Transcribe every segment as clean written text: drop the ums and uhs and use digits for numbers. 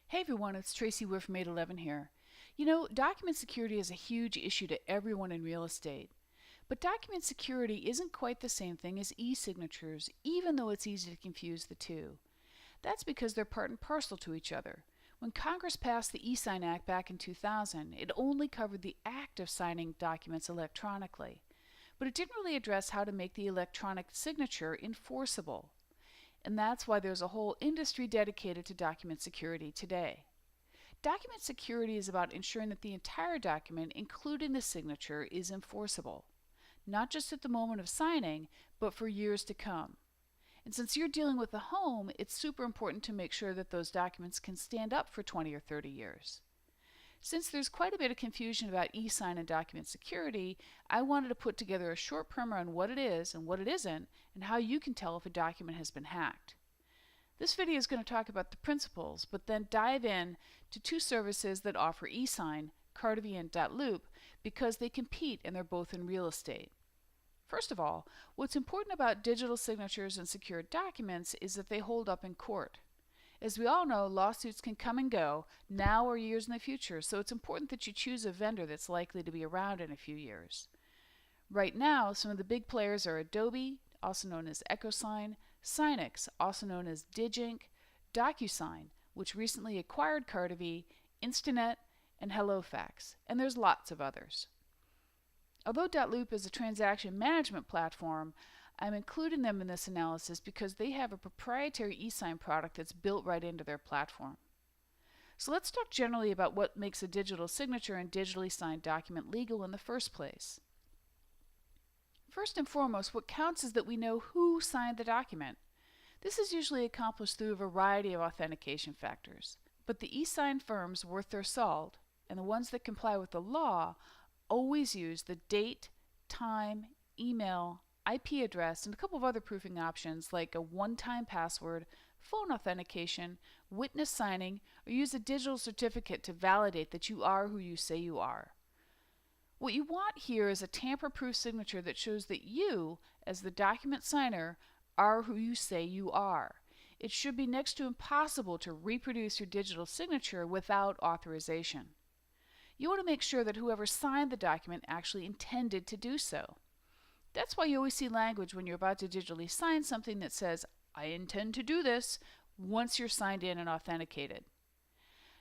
Hey everyone, it's Tracy Weir from 811 here. You know, document security is a huge issue to everyone in real estate. But document security isn't quite the same thing as e-signatures, even though it's easy to confuse the two. That's because they're part and parcel to each other. When Congress passed the eSign Act back in 2000, it only covered the act of signing documents electronically. But it didn't really address how to make the electronic signature enforceable. And that's why there's a whole industry dedicated to document security today. Document security is about ensuring that the entire document, including the signature, is enforceable, not just at the moment of signing, but for years to come. And since you're dealing with a home, it's super important to make sure that those documents can stand up for 20 or 30 years. Since there's quite a bit of confusion about eSign and document security, I wanted to put together a short primer on what it is and what it isn't, and how you can tell if a document has been hacked. This video is going to talk about the principles, but then dive in to two services that offer eSign, Cardivi and .loop, because they compete and they're both in real estate. First of all, what's important about digital signatures and secured documents is that they hold up in court. As we all know, lawsuits can come and go, now or years in the future, so it's important that you choose a vendor that's likely to be around in a few years. Right now, some of the big players are Adobe, also known as EchoSign, Signix, also known as DigInc, DocuSign, which recently acquired Cardivi, Instanet, and HelloFax, and there's lots of others. Although .loop is a transaction management platform, I'm including them in this analysis because they have a proprietary eSign product that's built right into their platform. So let's talk generally about what makes a digital signature and digitally signed document legal in the first place. First and foremost, what counts is that we know who signed the document. This is usually accomplished through a variety of authentication factors. But the eSign firms worth their salt, and the ones that comply with the law, always use the date, time, email, IP address, and a couple of other proofing options like a one-time password, phone authentication, witness signing, or use a digital certificate to validate that you are who you say you are. What you want here is a tamper-proof signature that shows that you, as the document signer, are who you say you are. It should be next to impossible to reproduce your digital signature without authorization. You want to make sure that whoever signed the document actually intended to do so. That's why you always see language when you're about to digitally sign something that says, "I intend to do this," once you're signed in and authenticated.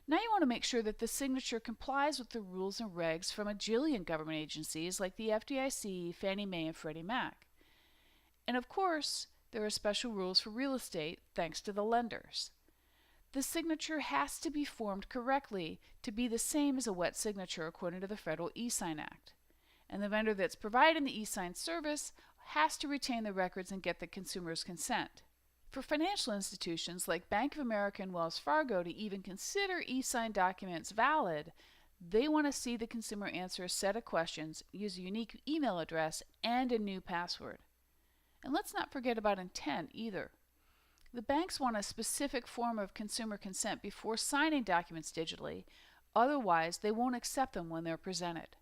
Now you want to make sure that the signature complies with the rules and regs from a jillion government agencies like the FDIC, Fannie Mae, and Freddie Mac. And of course, there are special rules for real estate thanks to the lenders. The signature has to be formed correctly to be the same as a wet signature according to the Federal eSign Act. And the vendor that's providing the eSign service has to retain the records and get the consumer's consent. For financial institutions like Bank of America and Wells Fargo to even consider eSign documents valid, they want to see the consumer answer a set of questions, use a unique email address, and a new password. And let's not forget about intent either. The banks want a specific form of consumer consent before signing documents digitally, otherwise they won't accept them when they're presented.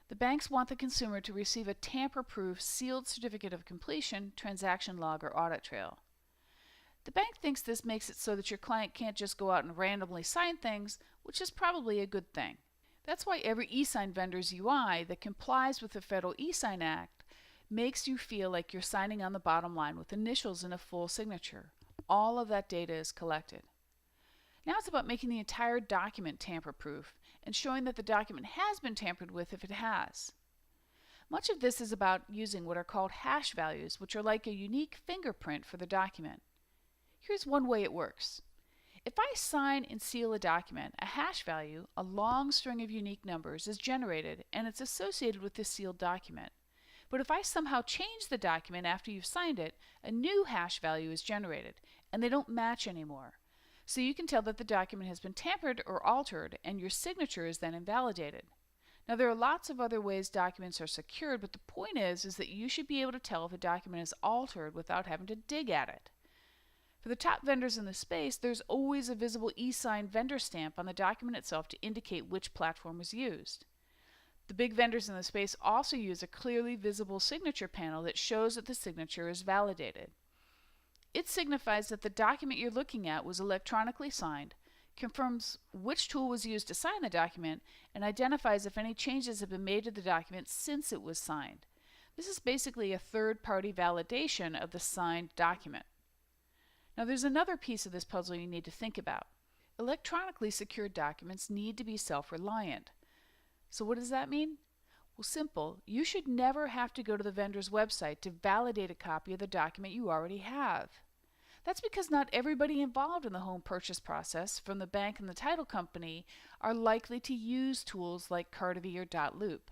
The banks want the consumer to receive a tamper-proof sealed certificate of completion, transaction log, or audit trail. The bank thinks this makes it so that your client can't just go out and randomly sign things, which is probably a good thing. That's why every eSign vendor's UI that complies with the Federal eSign Act makes you feel like you're signing on the bottom line with initials and a full signature. All of that data is collected. Now it's about making the entire document tamper-proof and showing that the document has been tampered with if it has. Much of this is about using what are called hash values, which are like a unique fingerprint for the document. Here's one way it works. If I sign and seal a document, a hash value, a long string of unique numbers, is generated and it's associated with this sealed document. But if I somehow change the document after you've signed it, a new hash value is generated, and they don't match anymore. So you can tell that the document has been tampered or altered, and your signature is then invalidated. Now there are lots of other ways documents are secured, but the point is that you should be able to tell if a document is altered without having to dig at it. For the top vendors in the space, there's always a visible eSign vendor stamp on the document itself to indicate which platform was used. The big vendors in the space also use a clearly visible signature panel that shows that the signature is validated. It signifies that the document you're looking at was electronically signed, confirms which tool was used to sign the document, and identifies if any changes have been made to the document since it was signed. This is basically a third-party validation of the signed document. Now there's another piece of this puzzle you need to think about. Electronically secured documents need to be self-reliant. So what does that mean? Well, simple. You should never have to go to the vendor's website to validate a copy of the document you already have. That's because not everybody involved in the home purchase process, from the bank and the title company, are likely to use tools like Cartavy or .loop.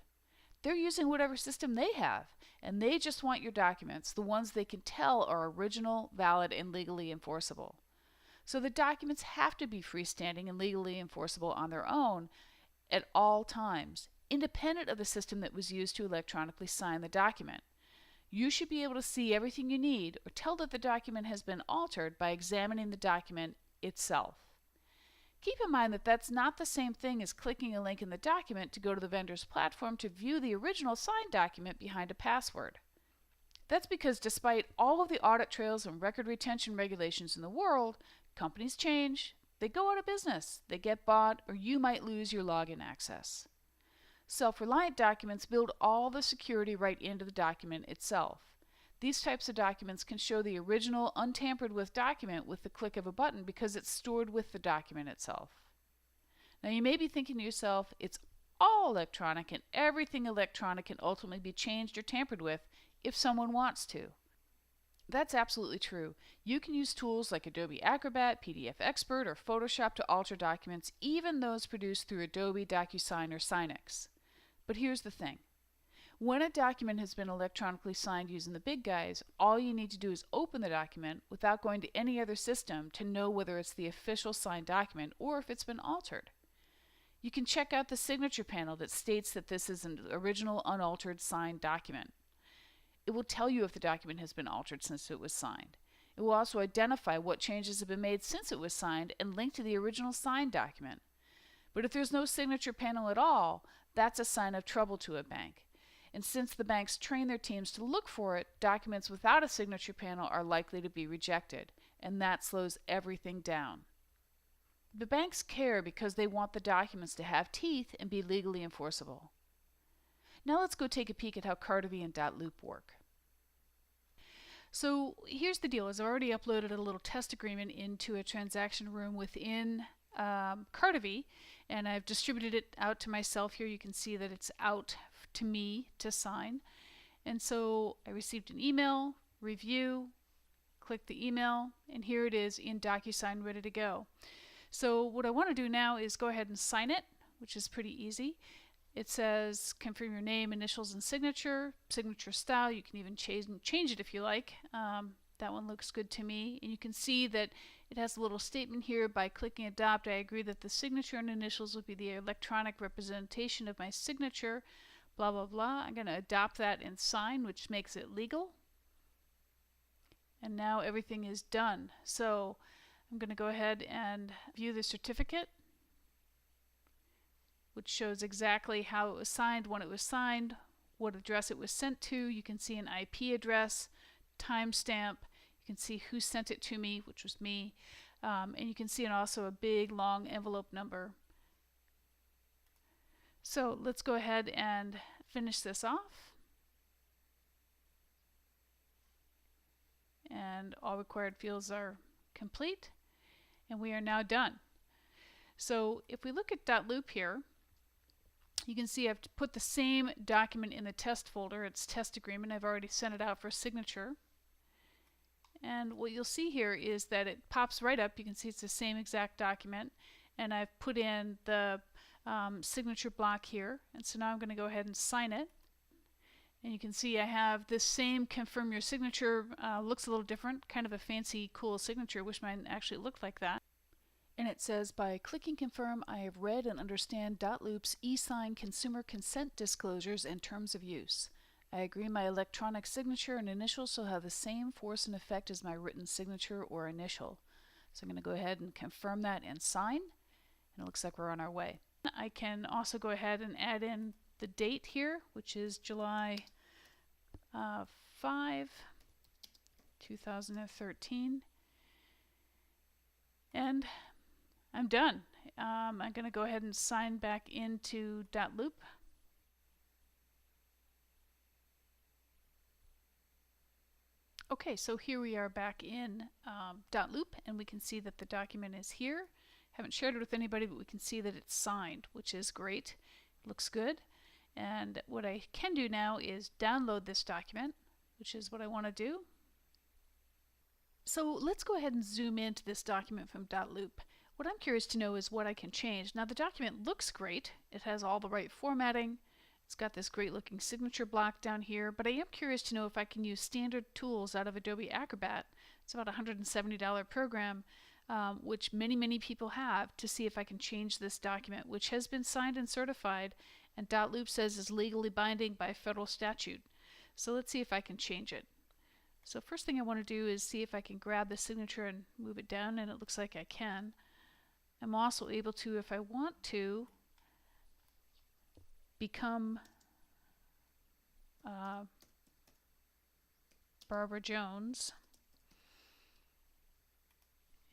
They're using whatever system they have, and they just want your documents, the ones they can tell are original, valid, and legally enforceable. So the documents have to be freestanding and legally enforceable on their own at all times, independent of the system that was used to electronically sign the document. You should be able to see everything you need or tell that the document has been altered by examining the document itself. Keep in mind that that's not the same thing as clicking a link in the document to go to the vendor's platform to view the original signed document behind a password. That's because despite all of the audit trails and record retention regulations in the world, companies change, they go out of business, they get bought, or you might lose your login access. Self-reliant documents build all the security right into the document itself. These types of documents can show the original untampered with document with the click of a button because it's stored with the document itself. Now you may be thinking to yourself, it's all electronic and everything electronic can ultimately be changed or tampered with if someone wants to. That's absolutely true. You can use tools like Adobe Acrobat, PDF Expert, or Photoshop to alter documents, even those produced through Adobe, DocuSign, or Signex. But here's the thing. When a document has been electronically signed using the big guys, all you need to do is open the document without going to any other system to know whether it's the official signed document or if it's been altered. You can check out the signature panel that states that this is an original unaltered signed document. It will tell you if the document has been altered since it was signed. It will also identify what changes have been made since it was signed and link to the original signed document. But if there's no signature panel at all, that's a sign of trouble to a bank. And since the banks train their teams to look for it, documents without a signature panel are likely to be rejected, and that slows everything down. The banks care because they want the documents to have teeth and be legally enforceable. Now let's go take a peek at how Cartavy and .loop work. So here's the deal. I've already uploaded a little test agreement into a transaction room within Cartavy, and I've distributed it out to myself. Here you can see that it's out to me to sign. And so I received an email, review, click the email, and here it is in DocuSign ready to go. So what I want to do now is go ahead and sign it, which is pretty easy. It says confirm your name, initials, and signature style. You can even change it if you like. That one looks good to me. And you can see that it has a little statement here. By clicking adopt, I agree that the signature and initials will be the electronic representation of my signature, blah, blah, blah. I'm going to adopt that and sign, which makes it legal. And now everything is done. So I'm going to go ahead and view the certificate, which shows exactly how it was signed, when it was signed, what address it was sent to. You can see an IP address, timestamp. You can see who sent it to me, which was me. And you can see also a big long envelope number. So let's go ahead and finish this off. And all required fields are complete. And we are now done. So if we look at .loop here, you can see I've put the same document in the test folder. It's test agreement. I've already sent it out for signature. And what you'll see here is that it pops right up. You can see it's the same exact document. And I've put in the signature block here. And so now I'm going to go ahead and sign it. And you can see I have this same confirm your signature. Looks a little different, kind of a fancy, cool signature. Wish mine actually looked like that. And it says, by clicking confirm, I have read and understand .loop's eSign consumer consent disclosures and terms of use. I agree my electronic signature and initials shall have the same force and effect as my written signature or initial. So I'm going to go ahead and confirm that and sign. And it looks like we're on our way. I can also go ahead and add in the date here, which is July 5, 2013. And I'm done. I'm going to go ahead and sign back into .loop. Okay, so here we are back in .loop, and we can see that the document is here. Haven't shared it with anybody, but we can see that it's signed, which is great. It looks good. And what I can do now is download this document, which is what I want to do. So let's go ahead and zoom into this document from .loop. What I'm curious to know is what I can change. Now the document looks great. It has all the right formatting. It's got this great looking signature block down here, but I am curious to know if I can use standard tools out of Adobe Acrobat. It's about a $170 program, which many people have, to see if I can change this document, which has been signed and certified, and .loop says is legally binding by federal statute. So let's see if I can change it. So first thing I want to do is see if I can grab the signature and move it down, and it looks like I can. I'm also able to, if I want to, become Barbara Jones,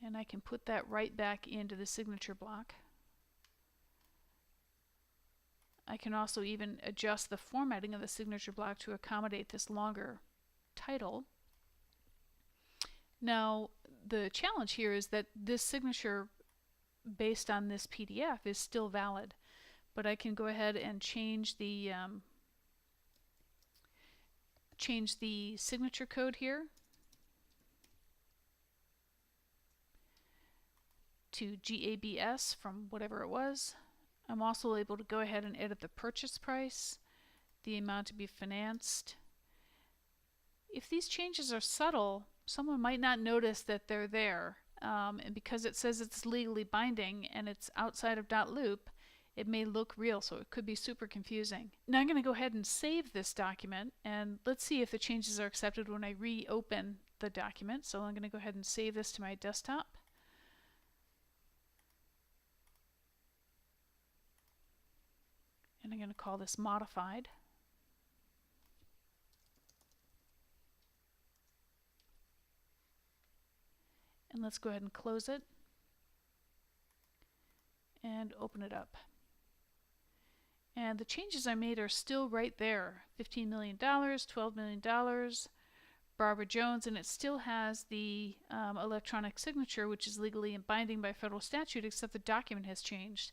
and I can put that right back into the signature block. I can also even adjust the formatting of the signature block to accommodate this longer title. Now the challenge here is that this signature based on this PDF is still valid, but I can go ahead and change the signature code here to GABS from whatever it was. I'm also able to go ahead and edit the purchase price, the amount to be financed. If these changes are subtle, someone might not notice that they're there, and because it says it's legally binding and it's outside of .loop, it may look real, so it could be super confusing. Now I'm going to go ahead and save this document, and let's see if the changes are accepted when I reopen the document. So I'm going to go ahead and save this to my desktop. And I'm going to call this modified. And let's go ahead and close it and open it up. And the changes I made are still right there. $15 million, $12 million, Barbara Jones, and it still has the electronic signature, which is legally binding by federal statute, except the document has changed.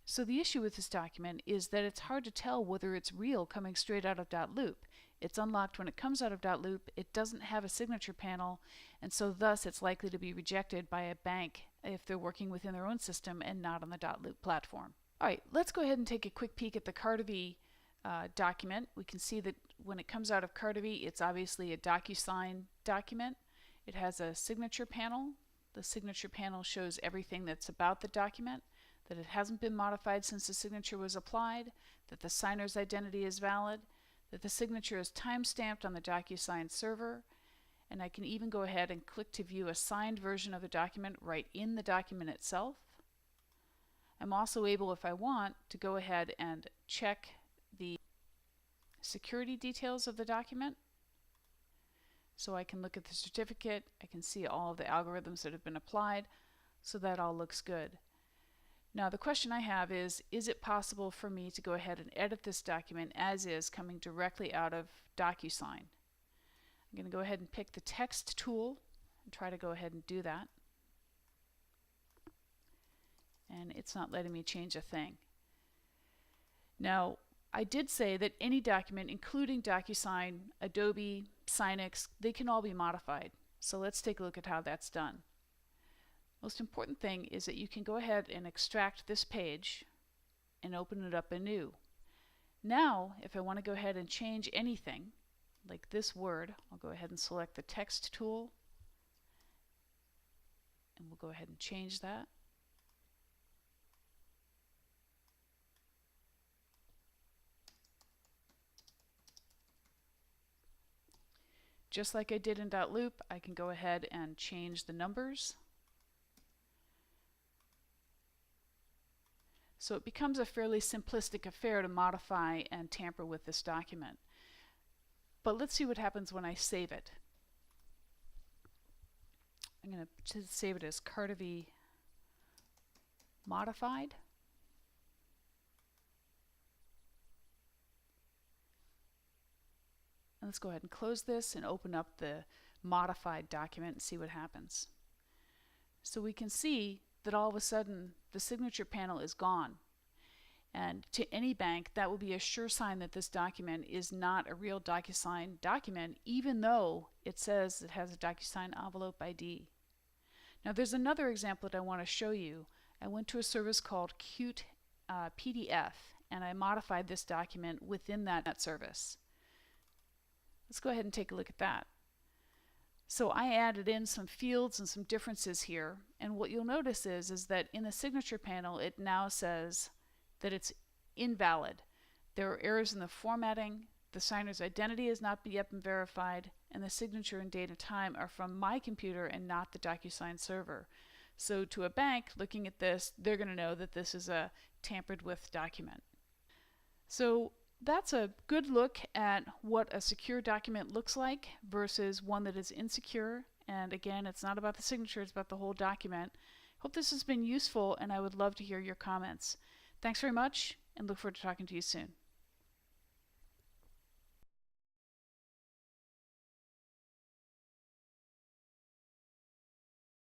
So the issue with this document is that it's hard to tell whether it's real coming straight out of .loop. It's unlocked when it comes out of .loop. It doesn't have a signature panel, and so thus it's likely to be rejected by a bank if they're working within their own system and not on the .loop platform. All right, let's go ahead and take a quick peek at the Cardivi document. We can see that when it comes out of Cardivi, it's obviously a DocuSign document. It has a signature panel. The signature panel shows everything that's about the document, that it hasn't been modified since the signature was applied, that the signer's identity is valid, that the signature is time-stamped on the DocuSign server, and I can even go ahead and click to view a signed version of the document right in the document itself. I'm also able, if I want, to go ahead and check the security details of the document. So I can look at the certificate, I can see all of the algorithms that have been applied, so that all looks good. Now the question I have is it possible for me to go ahead and edit this document as is, coming directly out of DocuSign? I'm going to go ahead and pick the text tool and try to go ahead and do that. And it's not letting me change a thing. Now, I did say that any document, including DocuSign, Adobe, Signix, they can all be modified. So let's take a look at how that's done. Most important thing is that you can go ahead and extract this page and open it up anew. Now, if I want to go ahead and change anything, like this word, I'll go ahead and select the text tool, and we'll go ahead and change that. Just like I did in .loop, I can go ahead and change the numbers. So it becomes a fairly simplistic affair to modify and tamper with this document. But let's see what happens when I save it. I'm going to save it as Cardivi modified. And let's go ahead and close this and open up the modified document and see what happens. So we can see that all of a sudden the signature panel is gone. And to any bank, that will be a sure sign that this document is not a real DocuSign document, even though it says it has a DocuSign envelope ID. Now there's another example that I want to show you. I went to a service called Qt PDF, and I modified this document within that service. Let's go ahead and take a look at that. So I added in some fields and some differences here, and what you'll notice is that in the signature panel it now says that it's invalid. There are errors in the formatting, the signer's identity has not yet been verified, and the signature and date and time are from my computer and not the DocuSign server. So to a bank looking at this, they're going to know that this is a tampered with document. So that's a good look at what a secure document looks like versus one that is insecure. And again, it's not about the signature, it's about the whole document. Hope this has been useful, and I would love to hear your comments. Thanks very much, and look forward to talking to you soon.